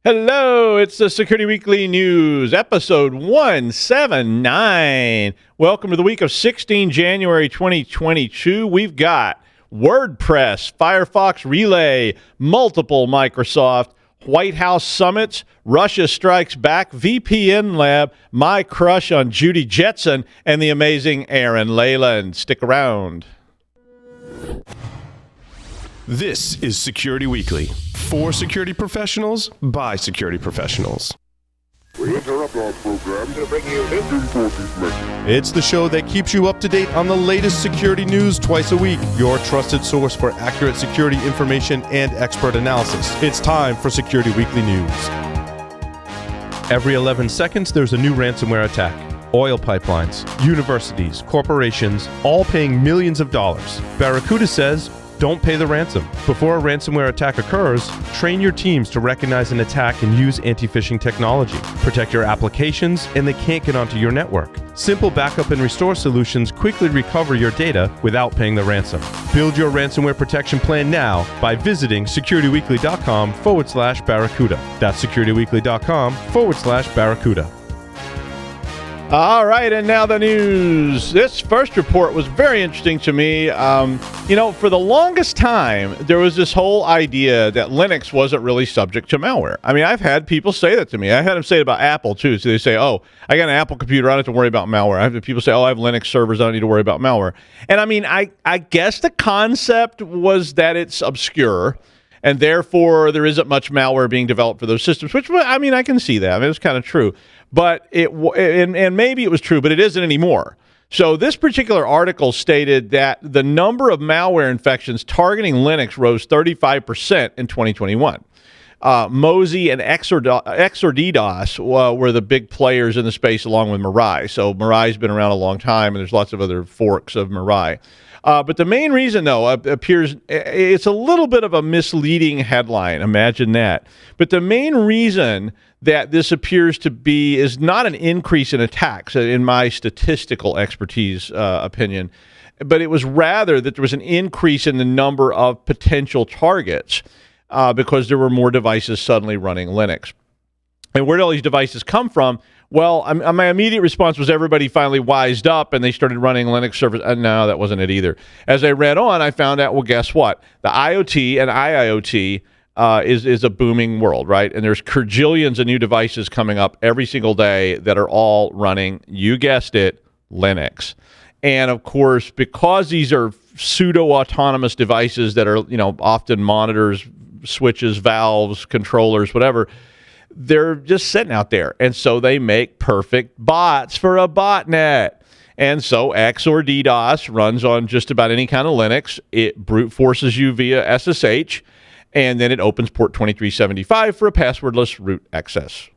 Hello, it's the Security Weekly News, episode 179. Welcome to the week of 16 January 2022. We've got WordPress, Firefox Relay, multiple Microsoft, White House summits, Russia strikes back, VPNLab, my crush on Judy Jetson, and the amazing Aaran Leyland. Stick around. This is Security Weekly, for security professionals, by security professionals. We interrupt our program to bring you this important message. It's the show that keeps you up to date on the latest security news twice a week. Your trusted source for accurate security information and expert analysis. It's time for Security Weekly News. Every 11 seconds, there's a new ransomware attack. Oil pipelines, universities, corporations, all paying millions of dollars. Barracuda says, don't pay the ransom. Before a ransomware attack occurs, train your teams to recognize an attack and use anti-phishing technology. Protect your applications, and they can't get onto your network. Simple backup and restore solutions quickly recover your data without paying the ransom. Build your ransomware protection plan now by visiting securityweekly.com/Barracuda. That's securityweekly.com/Barracuda. All right, and now the news. This first report was very interesting to me. For the longest time, there was this whole idea that Linux wasn't really subject to malware. I mean, I've had people say that to me. I had them say it about Apple, too. So they say, oh, I got an Apple computer. I don't have to worry about malware. I have people say, oh, I have Linux servers. I don't need to worry about malware. And I mean, I guess the concept was that it's obscure, and therefore there isn't much malware being developed for those systems, which, I mean, I can see that. I mean, it's kind of true. But and maybe it was true, but it isn't anymore. So this particular article stated that the number of malware infections targeting Linux rose 35% in 2021. Mozy and XOR were the big players in the space along with Mirai. So Mirai's been around a long time, and there's lots of other forks of Mirai. But the main reason, though, appears it's a little bit of a misleading headline. Imagine that. But the main reason that this appears to be is not an increase in attacks, in my statistical expertise opinion, but it was rather that there was an increase in the number of potential targets because there were more devices suddenly running Linux. And where did all these devices come from? Well, my immediate response was everybody finally wised up and they started running Linux servers. No, that wasn't it either. As I read on, I found out, well, guess what? The IoT and IIoT is a booming world, right? And there's quadrillions of new devices coming up every single day that are all running, you guessed it, Linux. And of course, because these are pseudo-autonomous devices that are, often monitors, switches, valves, controllers, whatever, they're just sitting out there. And so they make perfect bots for a botnet. And so XOR DDoS runs on just about any kind of Linux. It brute forces you via SSH, and then it opens port 2375 for a passwordless root access.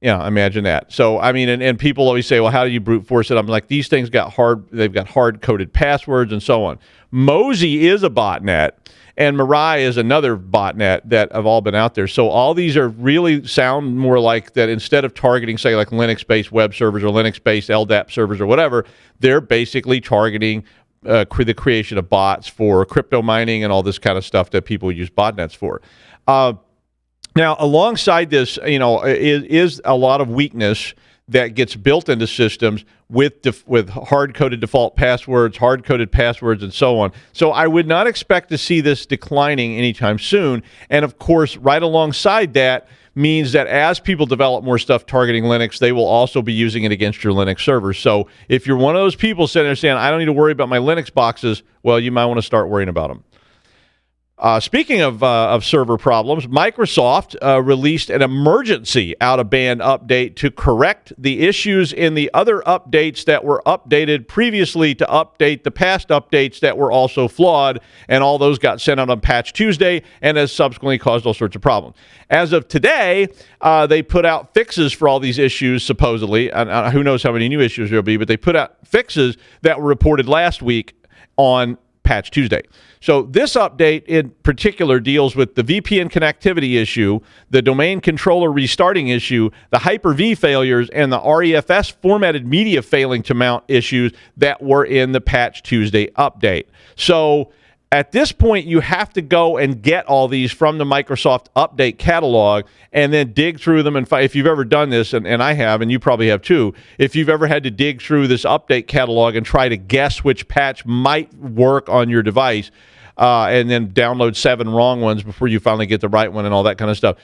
Imagine that. So, I mean, and people always say, well, how do you brute force it? I'm like, these things they've got hard-coded passwords and so on. Mozy is a botnet, and Mirai is another botnet that have all been out there. So all these are really sound more like that instead of targeting, say, like Linux-based web servers or Linux-based LDAP servers or whatever, they're basically targeting the creation of bots for crypto mining and all this kind of stuff that people use botnets for. Now, alongside this, is a lot of weakness that gets built into systems with hard-coded default passwords, hard-coded passwords, and so on. So I would not expect to see this declining anytime soon. And of course, right alongside that means that as people develop more stuff targeting Linux, they will also be using it against your Linux servers. So if you're one of those people sitting there saying, I don't need to worry about my Linux boxes, well, you might want to start worrying about them. Speaking of server problems, Microsoft released an emergency out-of-band update to correct the issues in the other updates that were updated previously to update the past updates that were also flawed, and all those got sent out on Patch Tuesday and has subsequently caused all sorts of problems. As of today, they put out fixes for all these issues, supposedly. And who knows how many new issues there will be, but they put out fixes that were reported last week on Patch Tuesday. So this update in particular deals with the VPN connectivity issue, the domain controller restarting issue, the Hyper-V failures, and the REFS formatted media failing to mount issues that were in the Patch Tuesday update. So At this point, you have to go and get all these from the Microsoft Update catalog and then dig through them. And if you've ever done this, and I have, and you probably have too, if you've ever had to dig through this update catalog and try to guess which patch might work on your device, and then download 7 wrong ones before you finally get the right one and all that kind of stuff.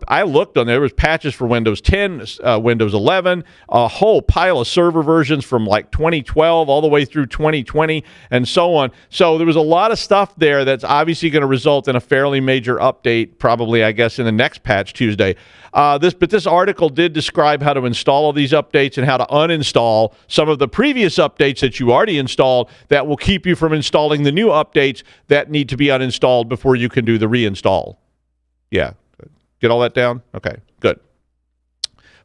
I looked on there was patches for Windows 10, Windows 11, a whole pile of server versions from like 2012 all the way through 2020 and so on. So there was a lot of stuff there that's obviously going to result in a fairly major update, probably, I guess, in the next patch Tuesday. But this article did describe how to install all these updates and how to uninstall some of the previous updates that you already installed that will keep you from installing the new updates that need to be uninstalled before you can do the reinstall. Yeah. Get all that down? Okay, good.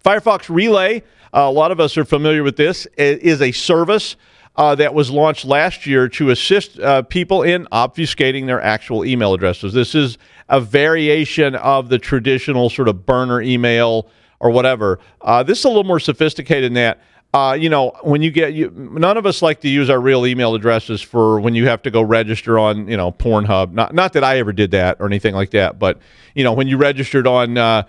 Firefox Relay, a lot of us are familiar with this. It is a service that was launched last year to assist people in obfuscating their actual email addresses. This is a variation of the traditional sort of burner email or whatever. This is a little more sophisticated than that. When none of us like to use our real email addresses for when you have to go register on, Pornhub. Not that I ever did that or anything like that, but, when you registered on,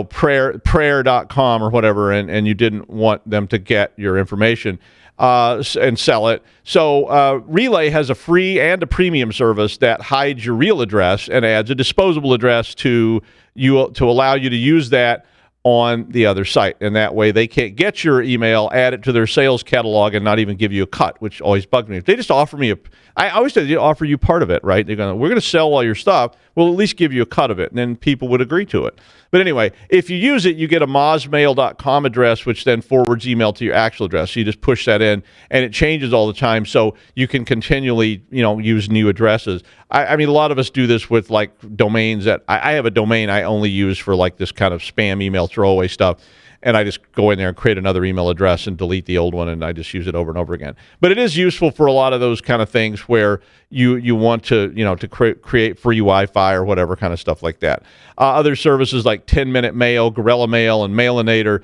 prayer.com or whatever, and you didn't want them to get your information and sell it. So Relay has a free and a premium service that hides your real address and adds a disposable address to allow you to use that on the other site, and that way they can't get your email, add it to their sales catalog, and not even give you a cut, which always bugged me. If they just offer me I always say they offer you part of it, right? We're going to sell all your stuff. We'll at least give you a cut of it, and then people would agree to it. But anyway, if you use it, you get a mozmail.com address, which then forwards email to your actual address. So you just push that in, and it changes all the time, so you can continually, use new addresses. I mean, a lot of us do this with like domains that I have a domain I only use for like this kind of spam email throwaway stuff. And I just go in there and create another email address and delete the old one, and I just use it over and over again. But it is useful for a lot of those kind of things where you want to, to create free Wi-Fi or whatever kind of stuff like that. Other services like 10-Minute Mail, Gorilla Mail, and Mailinator,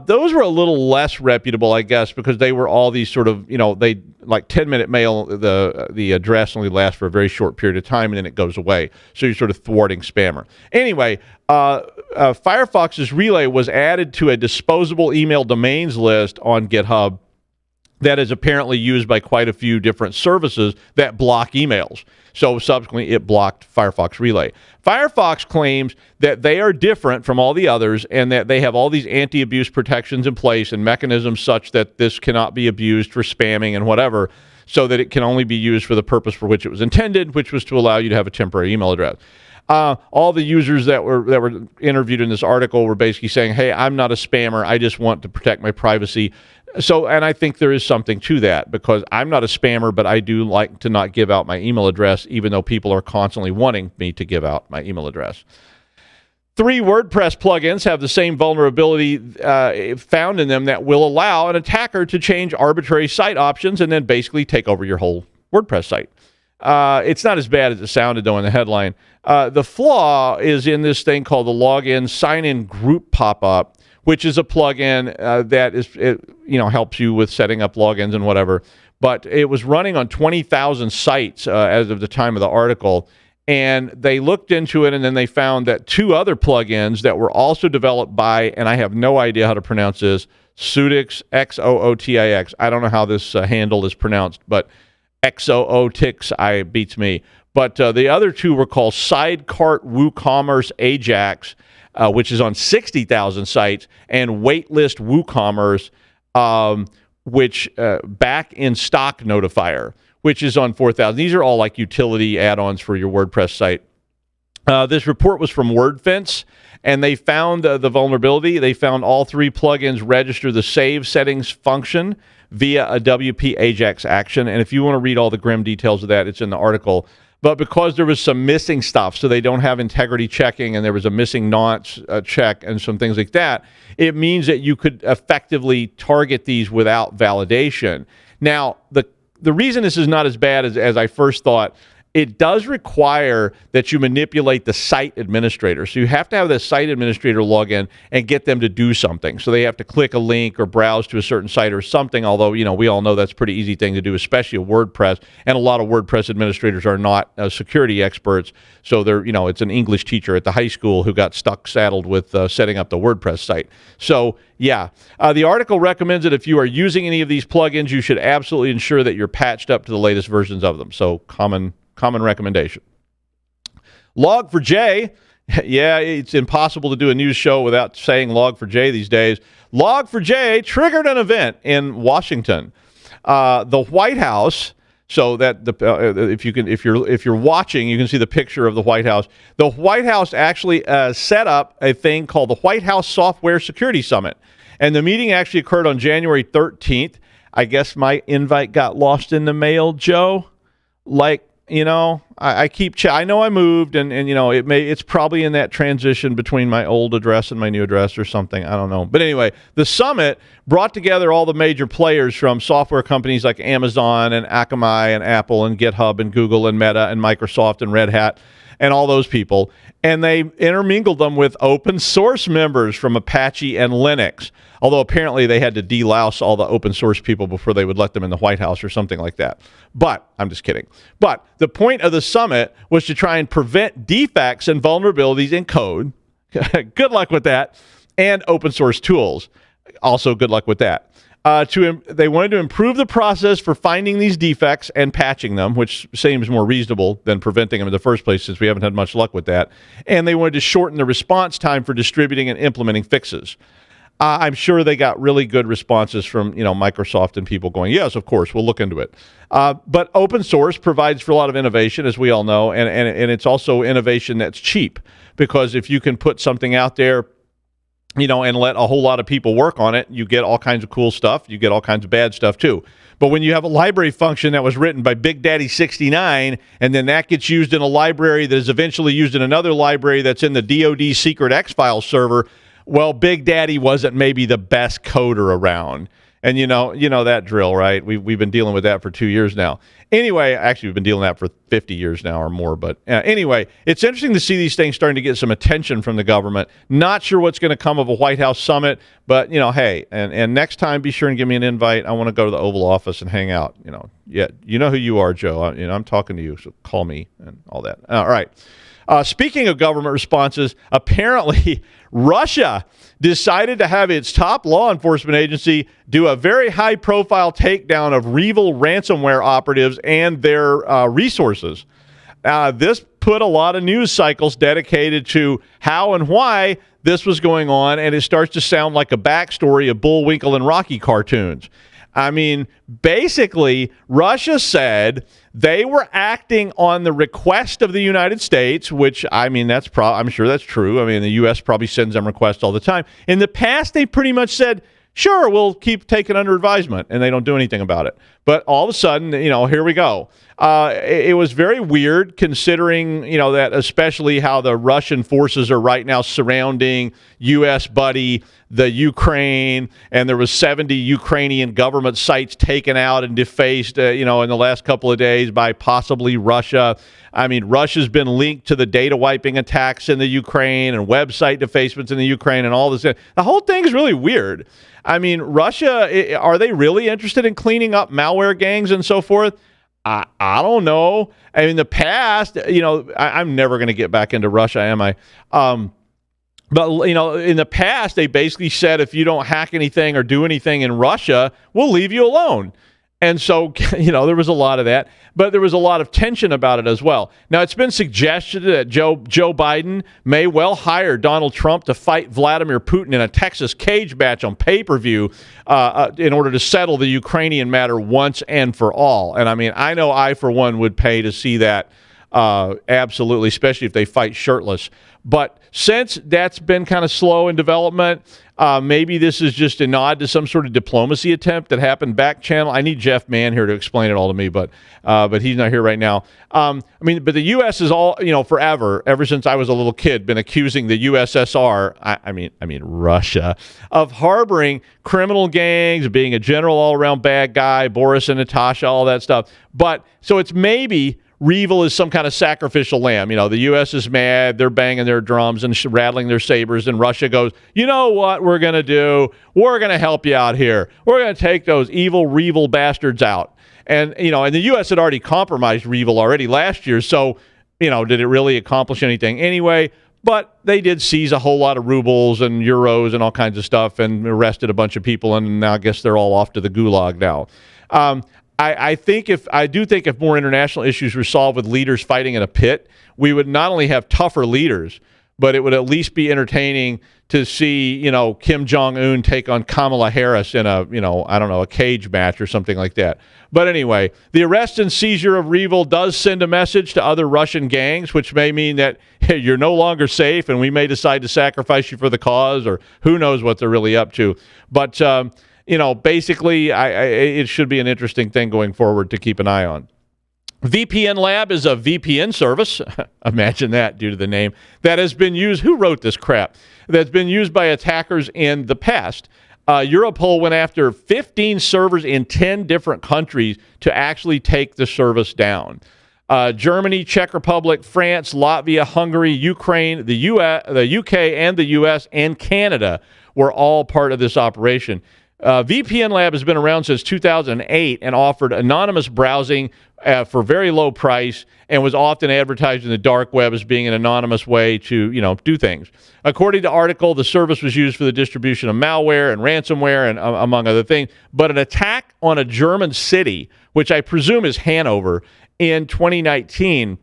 those were a little less reputable, I guess, because they were all these sort of, they like 10-Minute Mail, the address only lasts for a very short period of time, and then it goes away. So you're sort of thwarting spammer. Anyway, Firefox's Relay was added to a disposable email domains list on GitHub that is apparently used by quite a few different services that block emails. So subsequently, it blocked Firefox Relay. Firefox claims that they are different from all the others and that they have all these anti-abuse protections in place and mechanisms such that this cannot be abused for spamming and whatever, so that it can only be used for the purpose for which it was intended, which was to allow you to have a temporary email address. All the users that were interviewed in this article were basically saying, hey, I'm not a spammer. I just want to protect my privacy. So, and I think there is something to that, because I'm not a spammer, but I do like to not give out my email address, even though people are constantly wanting me to give out my email address. 3 WordPress plugins have the same vulnerability found in them that will allow an attacker to change arbitrary site options and then basically take over your whole WordPress site. It's not as bad as it sounded, though, in the headline. The flaw is in this thing called the login sign-in group pop-up, which is a plugin that helps you with setting up logins and whatever. But it was running on 20,000 sites as of the time of the article, and they looked into it, and then they found that 2 other plugins that were also developed by, and I have no idea how to pronounce this, Xootix, Xootix. I don't know how this handle is pronounced, but Xootix beats me. But the other 2 were called Sidecart WooCommerce Ajax, which is on 60,000 sites, and Waitlist WooCommerce, which back in stock notifier, which is on 4,000. These are all like utility add-ons for your WordPress site. This report was from WordFence, and they found the vulnerability. They found all 3 plugins register the save settings function via a WP Ajax action. And if you want to read all the grim details of that, it's in the article. But because there was some missing stuff, so they don't have integrity checking, and there was a missing nonce check and some things like that, it means that you could effectively target these without validation. Now, the reason this is not as bad as I first thought, it does require that you manipulate the site administrator. So you have to have the site administrator log in and get them to do something. So they have to click a link or browse to a certain site or something, although, we all know that's a pretty easy thing to do, especially with WordPress. And a lot of WordPress administrators are not security experts. So they're, it's an English teacher at the high school who got saddled with setting up the WordPress site. So yeah, the article recommends that if you are using any of these plugins, you should absolutely ensure that you're patched up to the latest versions of them. So common recommendation. Log4j. Yeah, it's impossible to do a news show without saying Log4j these days. Log4j triggered an event in Washington. The White House. So that if you're watching, you can see the picture of the White House. The White House actually set up a thing called the White House Software Security Summit, and the meeting actually occurred on January 13th. I guess my invite got lost in the mail, Joe. I keep I know I moved, and it's probably in that transition between my old address and my new address or something. I don't know. But anyway, the summit brought together all the major players from software companies like Amazon and Akamai and Apple and GitHub and Google and Meta and Microsoft and Red Hat and all those people. And they intermingled them with open source members from Apache and Linux. Although apparently they had to delouse all the open source people before they would let them in the White House or something like that. But I'm just kidding. But the point of the summit was to try and prevent defects and vulnerabilities in code. Good luck with that. And open source tools. Also good luck with that. They wanted to improve the process for finding these defects and patching them, which seems more reasonable than preventing them in the first place, since we haven't had much luck with that. And they wanted to shorten the response time for distributing and implementing fixes. I'm sure they got really good responses from Microsoft and people going, yes, of course, we'll look into it. But open source provides for a lot of innovation, as we all know, and it's also innovation that's cheap, because if you can put something out there, and let a whole lot of people work on it, you get all kinds of cool stuff. You get all kinds of bad stuff too. But when you have a library function that was written by Big Daddy 69, and then that gets used in a library that is eventually used in another library that's in the DoD secret X-File server, well, Big Daddy wasn't maybe the best coder around. And you know that drill, right? We've been dealing with that for 2 years now. Anyway, actually, we've been dealing with that for 50 years now or more. But anyway, it's interesting to see these things starting to get some attention from the government. Not sure what's going to come of a White House summit, but hey, and next time, be sure and give me an invite. I want to go to the Oval Office and hang out. Yeah, you know who you are, Joe. I'm talking to you, so call me and all that. All right. Speaking of government responses, apparently Russia decided to have its top law enforcement agency do a very high-profile takedown of evil ransomware operatives and their resources. This put a lot of news cycles dedicated to how and why this was going on, and it starts to sound like a backstory of Bullwinkle and Rocky cartoons. I mean, basically, Russia said they were acting on the request of the United States, which, I'm sure that's true. The U.S. probably sends them requests all the time. In the past, they pretty much said, sure, we'll keep taking under advisement, and they don't do anything about it. But all of a sudden, here we go. It was very weird, considering, that especially how the Russian forces are right now surrounding U.S. buddy, the Ukraine, and there was 70 Ukrainian government sites taken out and defaced, in the last couple of days by possibly Russia. Russia's been linked to the data wiping attacks in the Ukraine and website defacements in the Ukraine and all this. The whole thing is really weird. Russia, are they really interested in cleaning up malware gangs and so forth? I don't know. In the past, I'm never going to get back into Russia, am I? But, in the past, they basically said, if you don't hack anything or do anything in Russia, we'll leave you alone. And so, there was a lot of that, but there was a lot of tension about it as well. Now, it's been suggested that Joe Biden may well hire Donald Trump to fight Vladimir Putin in a Texas cage match on pay-per-view in order to settle the Ukrainian matter once and for all. And I know I, for one, would pay to see that absolutely, especially if they fight shirtless. But since that's been kind of slow in development, maybe this is just a nod to some sort of diplomacy attempt that happened back channel. I need Jeff Mann here to explain it all to me, but he's not here right now. But the U.S. is all, forever, ever since I was a little kid, been accusing the USSR, Russia, of harboring criminal gangs, being a general all-around bad guy, Boris and Natasha, all that stuff. But so it's maybe REvil is some kind of sacrificial lamb. The U.S. is mad. They're banging their drums and rattling their sabers, and Russia goes, you know what we're going to do? We're going to help you out here. We're going to take those evil REvil bastards out. And, and the U.S. had already compromised REvil already last year, so, did it really accomplish anything anyway? But they did seize a whole lot of rubles and euros and all kinds of stuff and arrested a bunch of people, and now I guess they're all off to the gulag now. I do think if more international issues were solved with leaders fighting in a pit, we would not only have tougher leaders, but it would at least be entertaining to see, Kim Jong-un take on Kamala Harris in a cage match or something like that. But anyway, the arrest and seizure of REvil does send a message to other Russian gangs, which may mean that you're no longer safe and we may decide to sacrifice you for the cause, or who knows what they're really up to. But, basically, it should be an interesting thing going forward to keep an eye on. VPNLab is a VPN service, imagine that due to the name, that has been used, who wrote this crap, that's been used by attackers in the past. Europol went after 15 servers in 10 different countries to actually take the service down. Germany, Czech Republic, France, Latvia, Hungary, Ukraine, the UK, and the US, and Canada were all part of this operation. VPNLab has been around since 2008 and offered anonymous browsing for very low price, and was often advertised in the dark web as being an anonymous way to, do things. According to the article, the service was used for the distribution of malware and ransomware and among other things. But an attack on a German city, which I presume is Hanover, in 2019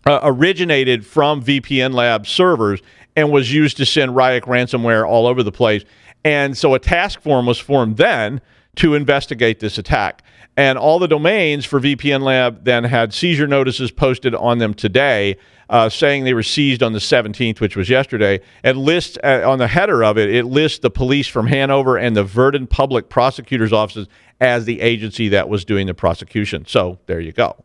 originated from VPNLab servers and was used to send Ryuk ransomware all over the place. And so a task force was formed then to investigate this attack. And all the domains for VPNLab then had seizure notices posted on them today, saying they were seized on the 17th, which was yesterday. And lists on the header of it, it lists the police from Hanover and the Verden Public Prosecutor's Offices as the agency that was doing the prosecution. So there you go.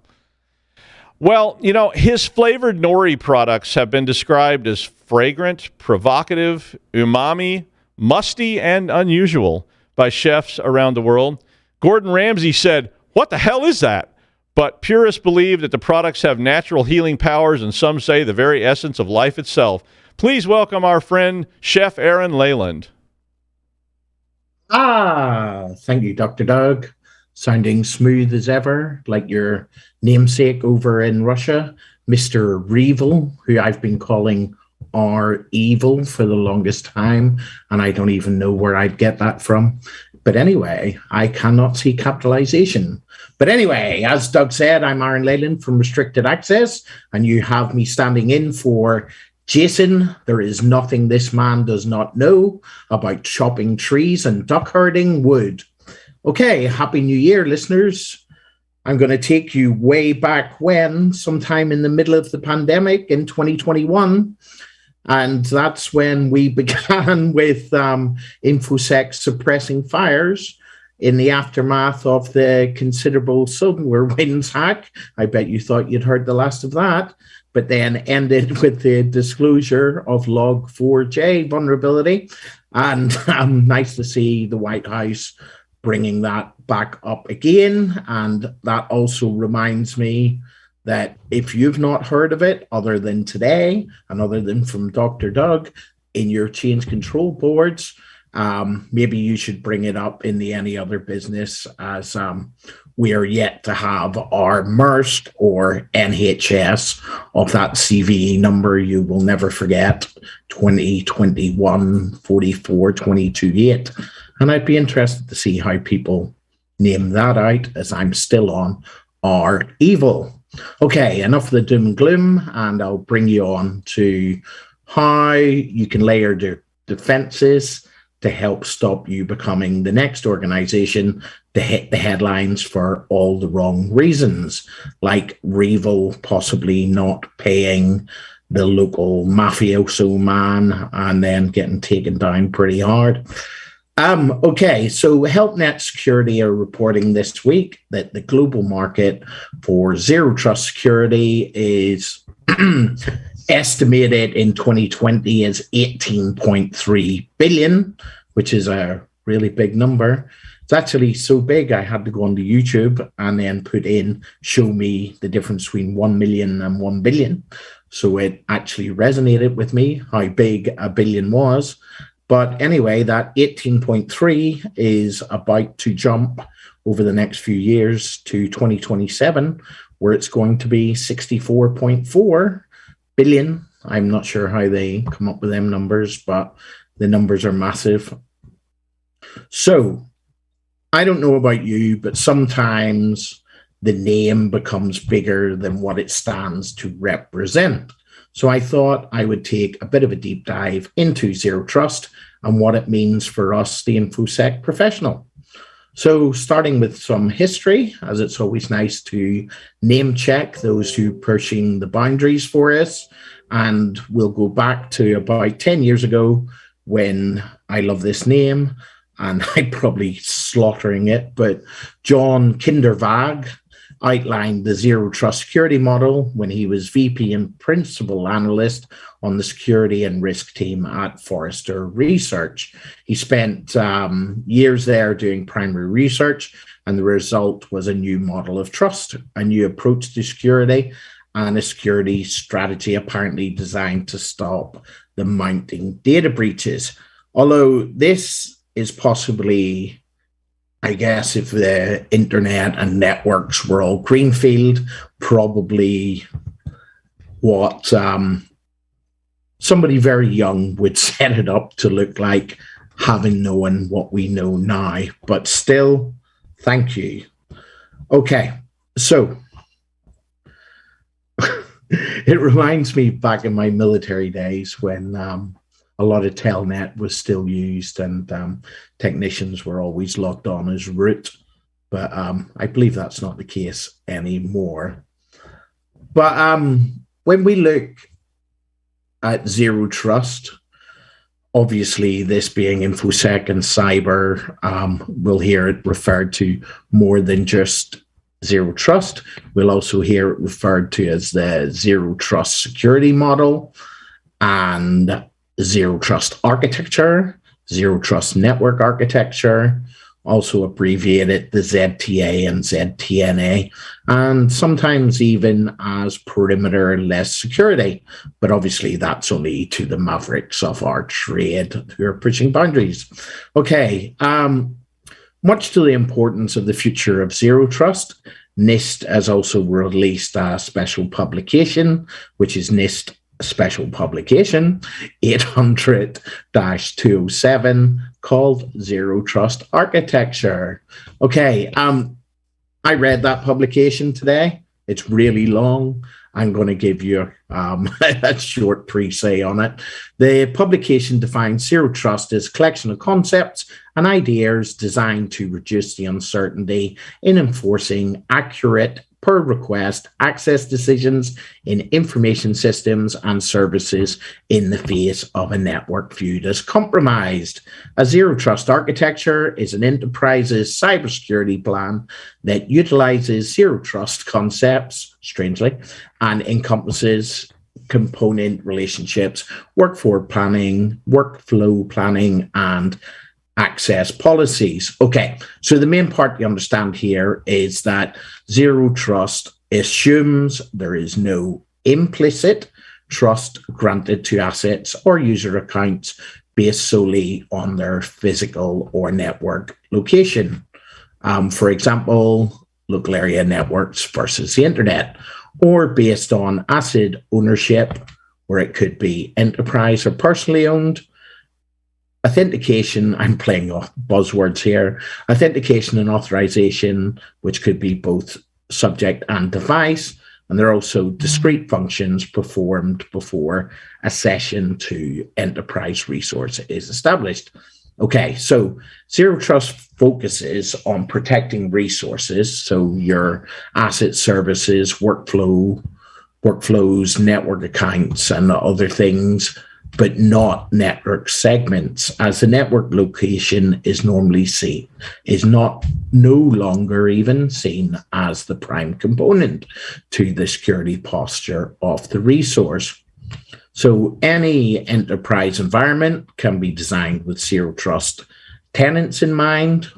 Well, his flavored nori products have been described as fragrant, provocative, umami, musty, and unusual by chefs around the world. Gordon Ramsay said, "What the hell is that?" But purists believe that the products have natural healing powers, and some say the very essence of life itself. Please welcome our friend, Chef Aaran Leyland. Thank you, Dr. Doug. Sounding smooth as ever, like your namesake over in Russia, Mr. REvil, who I've been calling REvil for the longest time, and I don't even know where I'd get that from. But anyway, I cannot see capitalization. But anyway, as Doug said, I'm Aaran Leyland from Restricted Access, and you have me standing in for Jason. There is nothing this man does not know about chopping trees and duck herding wood. Okay, Happy New Year, listeners. I'm going to take you way back when, sometime in the middle of the pandemic in 2021. And that's when we began with InfoSec suppressing fires in the aftermath of the considerable SolarWinds hack. I bet you thought you'd heard the last of that, but then ended with the disclosure of Log4j vulnerability. And nice to see the White House bringing that back up again. And that also reminds me that if you've not heard of it, other than today, and other than from Dr. Doug, in your change control boards, maybe you should bring it up in the any other business, as we are yet to have our MRST or NHS of that CVE number you will never forget, 2021 44 228. And I'd be interested to see how people name that out, as I'm still on REvil. Okay, enough of the doom and gloom, and I'll bring you on to how you can layer defenses to help stop you becoming the next organization to hit the headlines for all the wrong reasons, like REvil possibly not paying the local mafioso man and then getting taken down pretty hard. Okay, so HelpNet Security are reporting this week that the global market for zero trust security is estimated in 2020 as 18.3 billion, which is a really big number. It's actually so big I had to go onto YouTube and then put in, show me the difference between 1 million and 1 billion. So it actually resonated with me how big a billion was. But anyway, that 18.3 is about to jump over the next few years to 2027, where it's going to be 64.4 billion. I'm not sure how they come up with them numbers, but the numbers are massive. So I don't know about you, but sometimes the name becomes bigger than what it stands to represent. So I thought I would take a bit of a deep dive into Zero Trust and what it means for us, the InfoSec professional. So starting with some history, as it's always nice to name check those who are pushing the boundaries for us. And we'll go back to about 10 years ago when, I love this name, and I'm probably slaughtering it, but John Kindervag outlined the Zero Trust security model when he was VP and principal analyst on the security and risk team at Forrester Research. He spent years there doing primary research, and the result was a new model of trust, a new approach to security, and a security strategy apparently designed to stop the mounting data breaches. Although this is possibly, I guess, if the internet and networks were all greenfield, probably what somebody very young would set it up to look like, having known what we know now. But still, thank you. Okay, so it reminds me back in my military days when a lot of Telnet was still used and technicians were always logged on as root. But I believe that's not the case anymore. But when we look at Zero Trust, obviously this being InfoSec and cyber, we'll hear it referred to more than just Zero Trust. We'll also hear it referred to as the Zero Trust security model and Zero Trust architecture, Zero Trust network architecture, also abbreviated the ZTA and ZTNA, and sometimes even as perimeter-less security. But obviously that's only to the mavericks of our trade who are pushing boundaries. Okay, much to the importance of the future of Zero Trust, Nist has also released a special publication, which is Nist Special Publication 800-207 called Zero Trust Architecture. Okay, I read that publication today. It's really long. I'm going to give you a short pre-say on it. The publication defines Zero Trust as a collection of concepts and ideas designed to reduce the uncertainty in enforcing accurate per request access decisions in information systems and services in the face of a network viewed as compromised. A Zero Trust architecture is an enterprise's cybersecurity plan that utilizes Zero Trust concepts, strangely, and encompasses component relationships, workflow planning, and access policies. Okay, so the main part you understand here is that Zero Trust assumes there is no implicit trust granted to assets or user accounts based solely on their physical or network location. For example, local area networks versus the internet, or based on asset ownership, where it could be enterprise or personally owned. Authentication, I'm playing off buzzwords here, authentication and authorization, which could be both subject and device, and there are also discrete functions performed before a session to enterprise resource is established. Okay, so Zero Trust focuses on protecting resources, so your asset services, workflows, network accounts, and other things, but not network segments, as the network location is normally seen, is no longer even seen as the prime component to the security posture of the resource. So any enterprise environment can be designed with Zero Trust tenants in mind.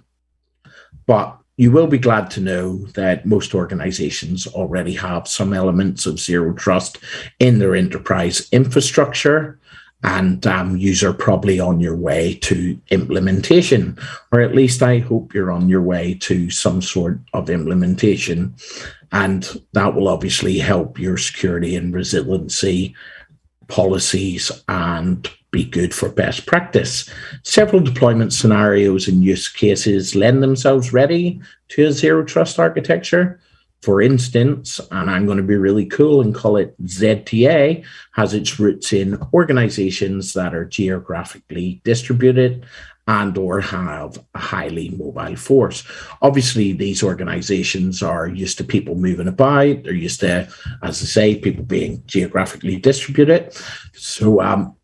But you will be glad to know that most organizations already have some elements of zero trust in their enterprise infrastructure, and you're probably on your way to implementation, or at least I hope you're on your way to some sort of implementation. And that will obviously help your security and resiliency policies and be good for best practice. Several deployment scenarios and use cases lend themselves ready to a zero trust architecture. For instance, and I'm going to be really cool and call it ZTA, has its roots in organizations that are geographically distributed and or have a highly mobile force. Obviously, these organizations are used to people moving about. They're used to, as I say, people being geographically distributed. So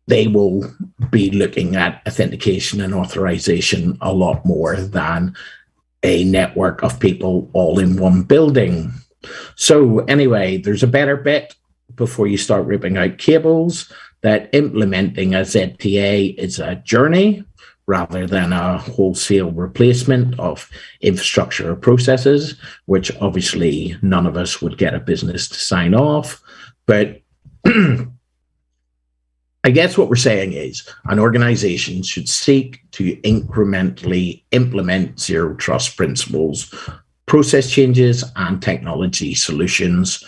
they will be looking at authentication and authorization a lot more than a network of people all in one building. So anyway, there's a better bet before you start ripping out cables that implementing a ZTA is a journey rather than a wholesale replacement of infrastructure or processes, which obviously none of us would get a business to sign off. But I guess what we're saying is an organization should seek to incrementally implement zero trust principles, process changes, and technology solutions,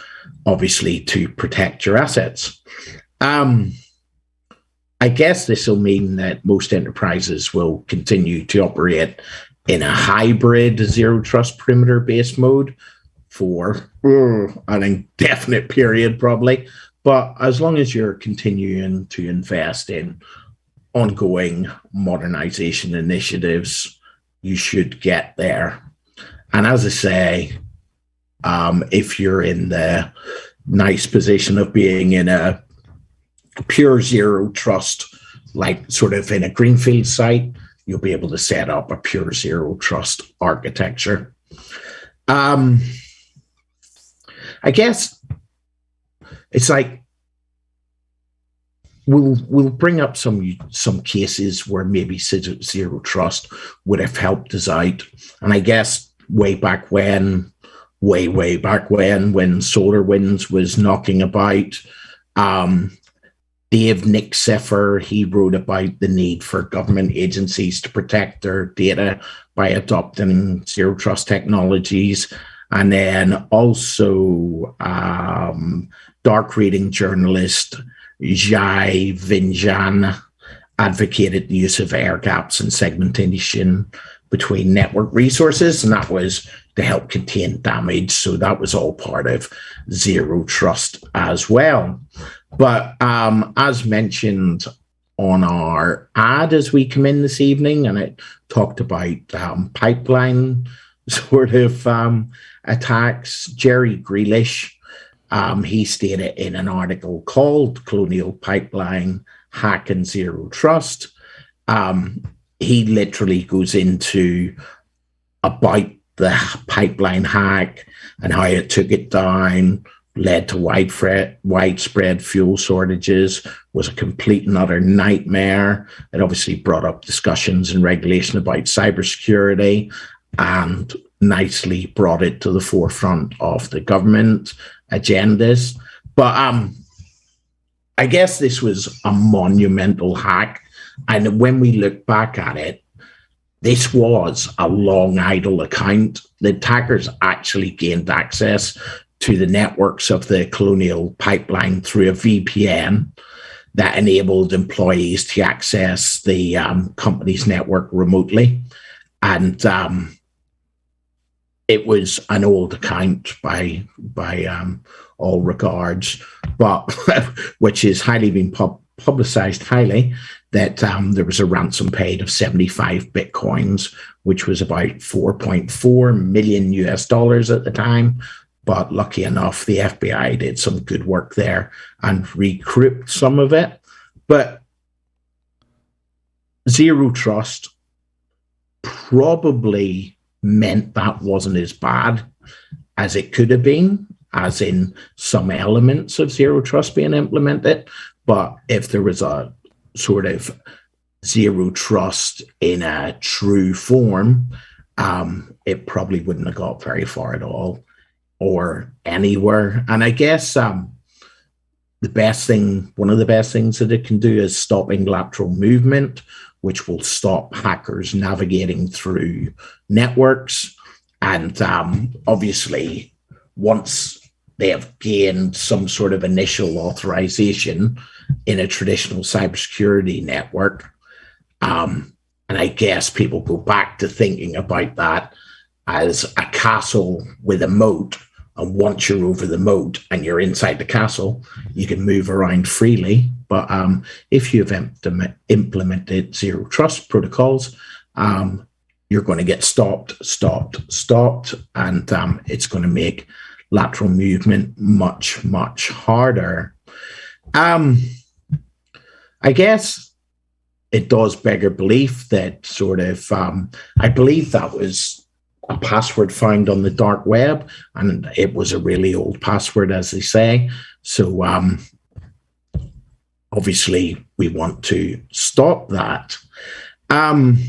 obviously to protect your assets. I guess this will mean that most enterprises will continue to operate in a hybrid zero trust perimeter based mode for an indefinite period, probably. But as long as you're continuing to invest in ongoing modernization initiatives, you should get there. And as I say, if you're in the nice position of being in a pure zero trust, like sort of in a greenfield site, you'll be able to set up a pure zero trust architecture. I guess it's like we'll bring up some cases where maybe zero trust would have helped us out. And I guess way back when SolarWinds was knocking about, Dave Nick Siffer, he wrote about the need for government agencies to protect their data by adopting zero trust technologies. And then also dark reading journalist Jai Vinjan advocated the use of air gaps and segmentation between network resources, and that was to help contain damage. So that was all part of zero trust as well. But as mentioned on our ad as we come in this evening, and it talked about pipeline sort of attacks, Jerry Grealish, he stated in an article called Colonial Pipeline Hack and Zero Trust, he literally goes into about the pipeline hack and how it took it down, led to widespread fuel shortages, was a complete and utter nightmare. It obviously brought up discussions and regulation about cybersecurity and nicely brought it to the forefront of the government agendas. But I guess this was a monumental hack. And when we look back at it, this was a long idle account. The attackers actually gained access to the networks of the Colonial Pipeline through a VPN that enabled employees to access the company's network remotely. And it was an old account by all regards, but which is highly been publicized highly, that there was a ransom paid of 75 bitcoins, which was about $4.4 million US at the time. But lucky enough, the FBI did some good work there and recouped some of it. But zero trust probably meant that wasn't as bad as it could have been, as in some elements of zero trust being implemented. But if there was a sort of zero trust in a true form, it probably wouldn't have got very far at all or anywhere. And I guess one of the best things that it can do is stopping lateral movement, which will stop hackers navigating through networks. And obviously, once they have gained some sort of initial authorization in a traditional cybersecurity network, and I guess people go back to thinking about that as a castle with a moat. And once you're over the moat and you're inside the castle, you can move around freely. But if you've implemented zero trust protocols, you're going to get stopped, and it's going to make lateral movement much, much harder. I guess it does beg a belief that I believe that was a password found on the dark web, and it was a really old password, as they say. So obviously we want to stop that. I'm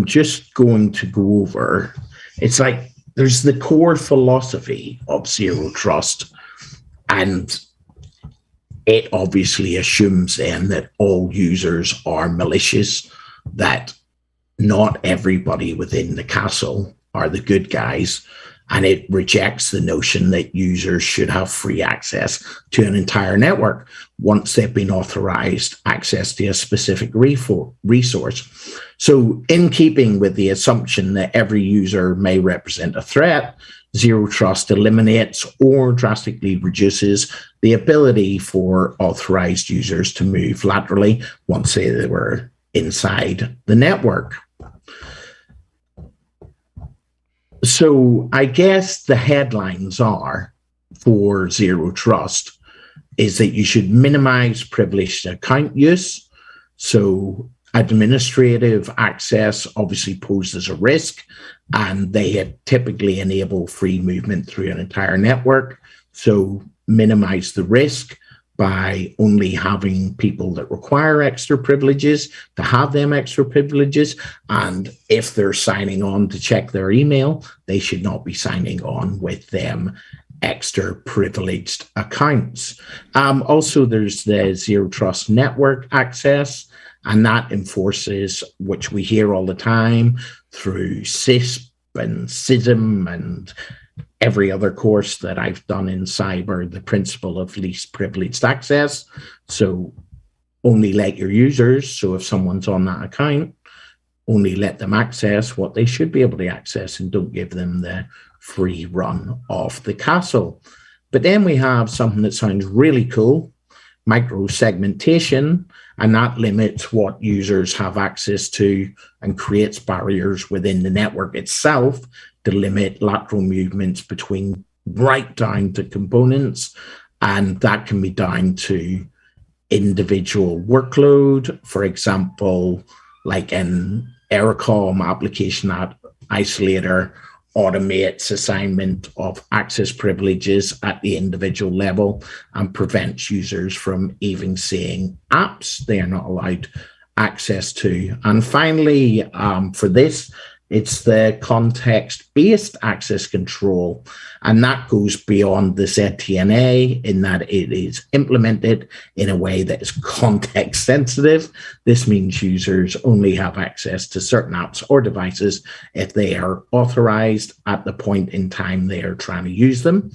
just going to go over, it's like there's the core philosophy of zero trust, and it obviously assumes then that all users are malicious, that not everybody within the castle are the good guys, and it rejects the notion that users should have free access to an entire network once they've been authorized access to a specific resource. So in keeping with the assumption that every user may represent a threat, zero trust eliminates or drastically reduces the ability for authorized users to move laterally once they were inside the network. So I guess the headlines are for zero trust is that you should minimize privileged account use. So administrative access obviously poses a risk, and they typically enable free movement through an entire network. So minimize the risk by only having people that require extra privileges to have them extra privileges. And if they're signing on to check their email, they should not be signing on with them extra privileged accounts. Also, there's the zero trust network access, and that enforces, which we hear all the time through CISP and CISM and every other course that I've done in cyber, the principle of least privileged access. So only let your users, so if someone's on that account, only let them access what they should be able to access, and don't give them the free run of the castle. But then we have something that sounds really cool, micro segmentation, and that limits what users have access to and creates barriers within the network itself to limit lateral movements between right down to components. And that can be down to individual workload. For example, like an Ericom application isolator automates assignment of access privileges at the individual level and prevents users from even seeing apps they are not allowed access to. And finally, for this, it's the context-based access control, and that goes beyond the ZTNA in that it is implemented in a way that is context-sensitive. This means users only have access to certain apps or devices if they are authorized at the point in time they are trying to use them,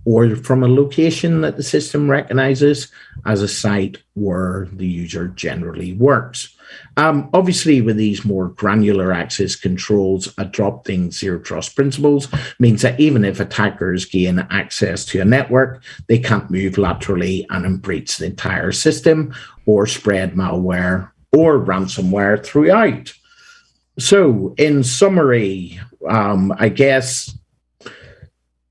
or from a location that the system recognizes as a site where the user generally works. Obviously, with these more granular access controls, adopting zero trust principles means that even if attackers gain access to a network, they can't move laterally and breach the entire system or spread malware or ransomware throughout. So, in summary, I guess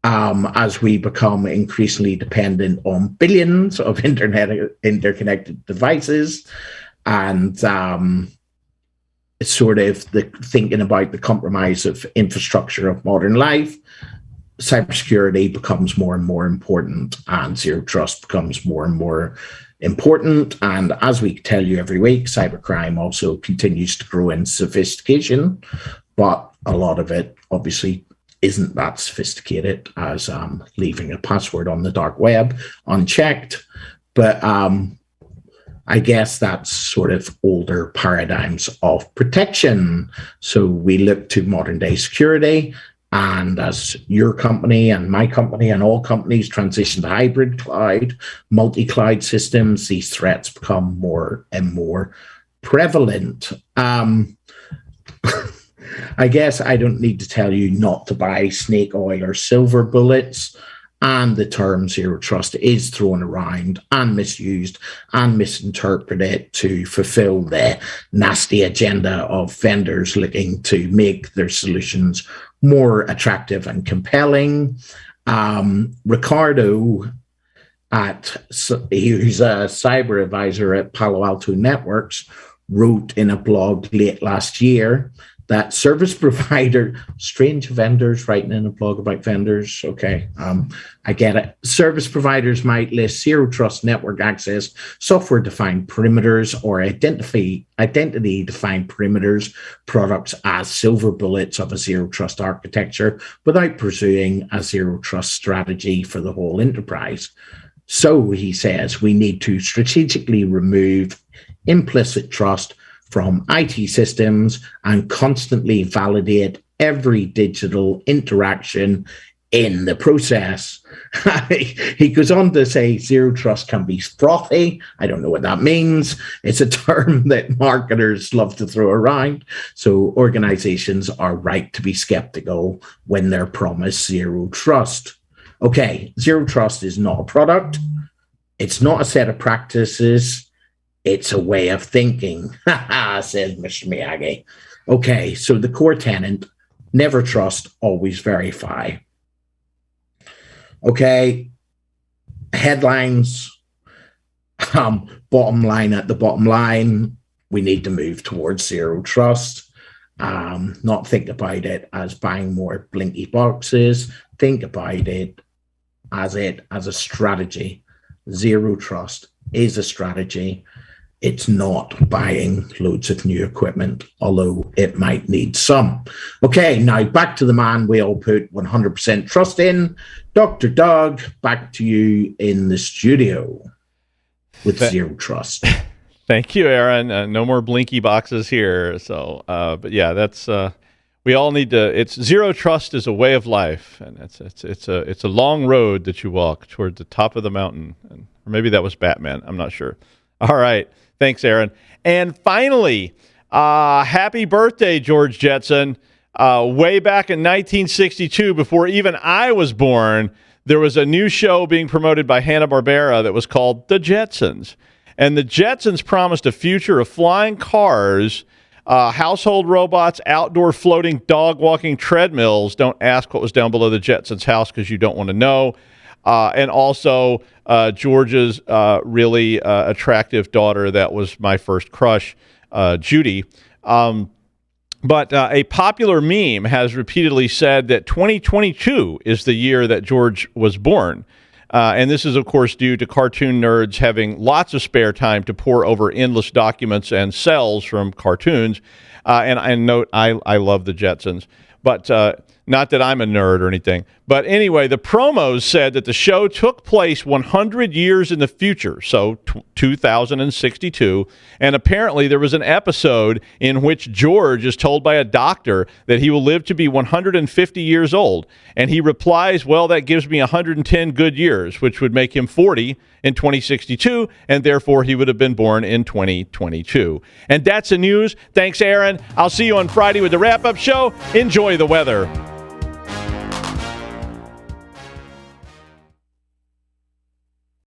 as we become increasingly dependent on billions of interconnected devices, and it's sort of the thinking about the compromise of infrastructure of modern life, cybersecurity becomes more and more important, and zero trust becomes more and more important. And as we tell you every week, cybercrime also continues to grow in sophistication, but a lot of it obviously isn't that sophisticated as leaving a password on the dark web unchecked. But I guess that's sort of older paradigms of protection. So we look to modern day security. And as your company and my company and all companies transition to hybrid cloud, multi-cloud systems, these threats become more and more prevalent. I guess I don't need to tell you not to buy snake oil or silver bullets. And the term zero trust is thrown around and misused and misinterpreted to fulfill the nasty agenda of vendors looking to make their solutions more attractive and compelling. Ricardo, who's a cyber advisor at Palo Alto Networks, wrote in a blog late last year that service provider, strange vendors writing in a blog about vendors. Okay, I get it. Service providers might list zero trust network access, software defined perimeters, or identity defined perimeters products as silver bullets of a zero trust architecture without pursuing a zero trust strategy for the whole enterprise. So he says we need to strategically remove implicit trust from IT systems and constantly validate every digital interaction in the process. He goes on to say zero trust can be frothy. I don't know what that means. It's a term that marketers love to throw around. So organizations are right to be skeptical when they're promised zero trust. Okay, zero trust is not a product. It's not a set of practices. It's a way of thinking, says Mr. Miyagi. Okay, so the core tenet, never trust, always verify. Okay, headlines, bottom line at the bottom line, we need to move towards zero trust. Not think about it as buying more blinky boxes. Think about it as a strategy. Zero trust is a strategy. It's not buying loads of new equipment, although it might need some. Okay, now back to the man we all put 100% trust in. Dr. Doug, back to you in the studio with zero trust. Thank you, Aaron. No more blinky boxes here. So, but yeah, that's we all need to. It's zero trust is a way of life, and it's a long road that you walk toward the top of the mountain. Or maybe that was Batman. I'm not sure. All right. Thanks, Aaron. And finally, happy birthday, George Jetson. Way back in 1962, before even I was born, there was a new show being promoted by Hanna-Barbera that was called The Jetsons. And the Jetsons promised a future of flying cars, household robots, outdoor floating dog walking treadmills. Don't ask what was down below the Jetsons' house because you don't want to know. And also George's really attractive daughter that was my first crush, Judy. But a popular meme has repeatedly said that 2022 is the year that George was born. And this is, of course, due to cartoon nerds having lots of spare time to pore over endless documents and cells from cartoons. And note, I love the Jetsons. But not that I'm a nerd or anything. But anyway, the promos said that the show took place 100 years in the future, so 2062. And apparently there was an episode in which George is told by a doctor that he will live to be 150 years old. And he replies, well, that gives me 110 good years, which would make him 40 in 2062, and therefore he would have been born in 2022. And that's the news. Thanks, Aaron. I'll see you on Friday with the wrap-up show. Enjoy the weather.